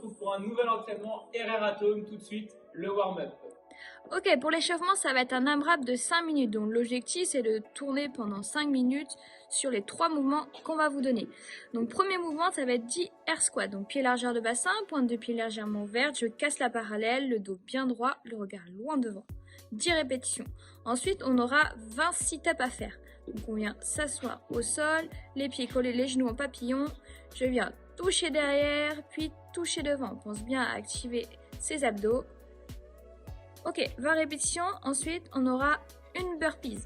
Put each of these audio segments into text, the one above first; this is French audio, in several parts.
retrouve pour un nouvel entraînement RR Atome tout de suite, le warm-up. Ok, pour l'échauffement, ça va être un AMRAP de 5 minutes. Donc l'objectif, c'est de tourner pendant 5 minutes sur les 3 mouvements qu'on va vous donner. Donc premier mouvement, ça va être 10 air squat. Donc pied largeur de bassin, pointe de pied légèrement ouverte, je casse la parallèle, le dos bien droit, le regard loin devant. 10 répétitions. Ensuite, on aura 20 sit-ups à faire. Donc on vient s'asseoir au sol, les pieds collés, les genoux en papillon. Je viens toucher derrière, puis toucher devant. On pense bien à activer ses abdos. Ok, 20 répétitions. Ensuite, on aura une burpees.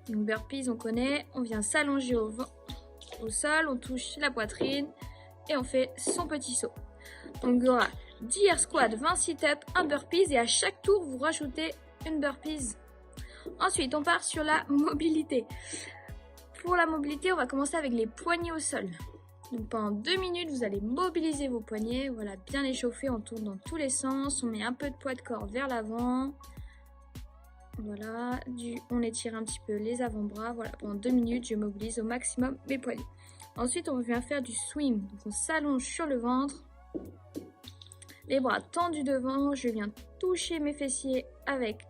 Une burpees, on connaît. On vient s'allonger au sol, on touche la poitrine et on fait son petit saut. Donc, il y aura 10 air squats, 20 sit-ups, un burpees et à chaque tour, vous rajoutez une burpees. Ensuite, on part sur la mobilité. Pour la mobilité, on va commencer avec les poignets au sol. Donc pendant 2 minutes, vous allez mobiliser vos poignets, voilà, bien échauffer, on tourne dans tous les sens, on met un peu de poids de corps vers l'avant. Voilà, on étire un petit peu les avant-bras, voilà, pendant 2 minutes, je mobilise au maximum mes poignets. Ensuite, on vient faire du swing, donc on s'allonge sur le ventre, les bras tendus devant, je viens toucher mes fessiers avec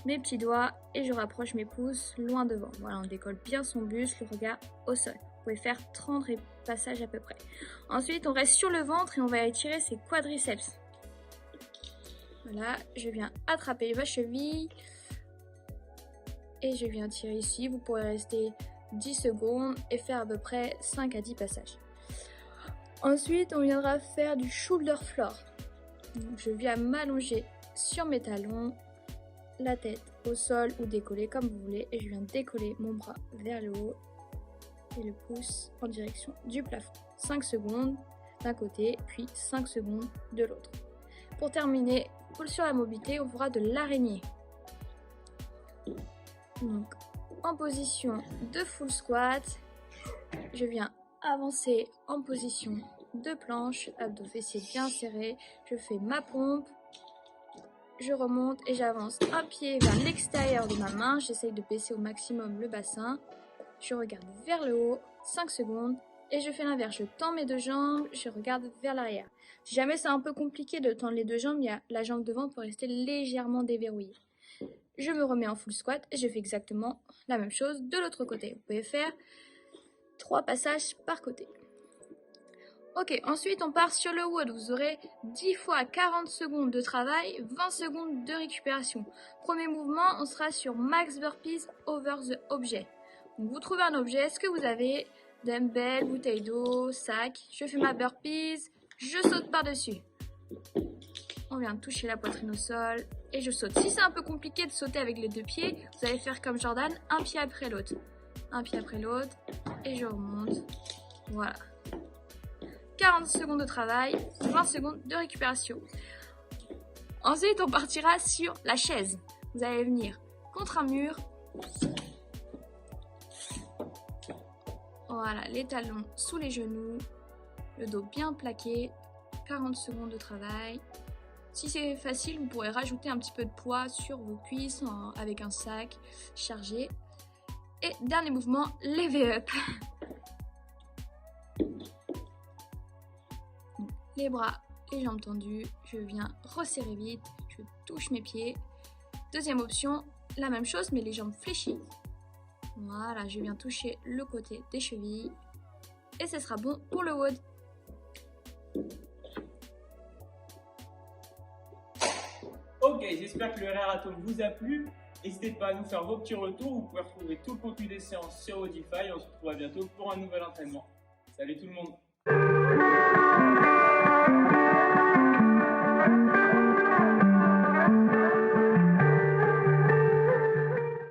mes petits doigts et je rapproche mes pouces loin devant. Voilà, on décolle bien son buste, le regard au sol. Vous pouvez faire 30 passages à peu près. Ensuite, on reste sur le ventre et on va étirer ses quadriceps. Voilà, je viens attraper ma cheville et je viens tirer ici. Vous pourrez rester 10 secondes et faire à peu près 5 à 10 passages. Ensuite, on viendra faire du shoulder floor. Donc, je viens m'allonger sur mes talons, la tête au sol ou décoller comme vous voulez et je viens décoller mon bras vers le haut et le pouce en direction du plafond. 5 secondes d'un côté, puis 5 secondes de l'autre. Pour terminer, sur la mobilité, on fera de l'araignée. Donc, en position de full squat, je viens avancer en position de planche, abdos fessiers bien serrés, je fais ma pompe, je remonte et j'avance un pied vers l'extérieur de ma main, j'essaye de baisser au maximum le bassin. Je regarde vers le haut, 5 secondes, et je fais l'inverse. Je tends mes 2 jambes, je regarde vers l'arrière. Si jamais c'est un peu compliqué de tendre les 2 jambes, il y a la jambe devant pour rester légèrement déverrouillée. Je me remets en full squat et je fais exactement la même chose de l'autre côté. Vous pouvez faire 3 passages par côté. Ok, ensuite on part sur le WOD. Vous aurez 10 fois 40 secondes de travail, 20 secondes de récupération. Premier mouvement, on sera sur max burpees over the object. Donc vous trouvez un objet, ce que vous avez, dumbbell, bouteille d'eau, sac. Je fais ma burpees, je saute par-dessus. On vient toucher la poitrine au sol et je saute. Si c'est un peu compliqué de sauter avec les 2 pieds, vous allez faire comme Jordan, un pied après l'autre. Un pied après l'autre et je remonte. Voilà. 40 secondes de travail, 20 secondes de récupération. Ensuite, on partira sur la chaise. Vous allez venir contre un mur. Voilà, les talons sous les genoux, le dos bien plaqué, 40 secondes de travail. Si c'est facile, vous pourrez rajouter un petit peu de poids sur vos cuisses avec un sac chargé. Et dernier mouvement, lever up. Les bras, les jambes tendues, je viens resserrer vite, je touche mes pieds. Deuxième option, la même chose mais les jambes fléchies. Voilà, je viens toucher le côté des chevilles et ce sera bon pour le WOD. Ok, j'espère que le RR Atome vous a plu. N'hésitez pas à nous faire vos petits retours. Vous pouvez retrouver tout le contenu des séances sur Wodify. On se retrouve à bientôt pour un nouvel entraînement. Salut tout le monde.